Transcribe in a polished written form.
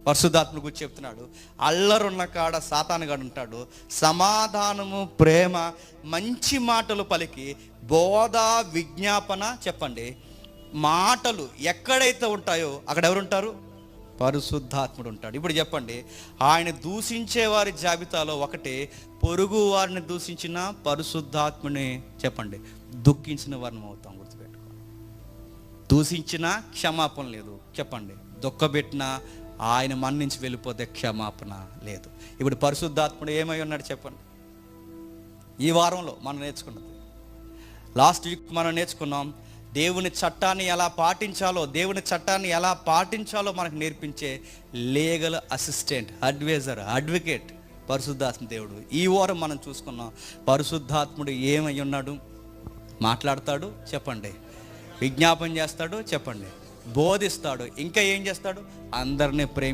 పరిశుద్ధాత్మ గురించి చెప్తున్నాడు. అల్లరున్న కాడ సాతానుగాడు ఉంటాడు. సమాధానము, ప్రేమ, మంచి మాటలు పలికి బోధ, విజ్ఞాపన, చెప్పండి, మాటలు ఎక్కడైతే ఉంటాయో అక్కడ ఎవరుంటారు? పరిశుద్ధాత్ముడు ఉంటాడు. ఇప్పుడు చెప్పండి, ఆయన దూషించే వారి జాబితాలో ఒకటి, పొరుగు వారిని దూషించిన పరిశుద్ధాత్ముని చెప్పండి దుఃఖించిన వారిని అవుతాం. గుర్తుపెట్టుకోండి. దూషించిన క్షమాపణ లేదు, చెప్పండి. దుఃఖపెట్టిన ఆయన మన్నించి వెళ్ళిపోతే క్షమాపణ లేదు. ఇప్పుడు పరిశుద్ధాత్ముడు ఏమై ఉన్నాడు చెప్పండి. ఈ వారంలో మనం నేర్చుకున్నది, లాస్ట్ వీక్ మనం నేర్చుకున్నాం, దేవుని చట్టాన్ని ఎలా పాటించాలో, దేవుని చట్టాన్ని ఎలా పాటించాలో మనకు నేర్పించే లీగల్ అసిస్టెంట్, అడ్వైజర్, అడ్వకేట్ పరిశుద్ధాత్మ దేవుడు. ఈ వారం మనం చూసుకున్నాం పరిశుద్ధాత్ముడు ఏమై ఉన్నాడు. మాట్లాడతాడు, చెప్పండి. విజ్ఞాపన చేస్తాడు, చెప్పండి. బోధిస్తాడు. ఇంకా ఏం చేస్తాడు? అందరినీ ప్రేమించాడు.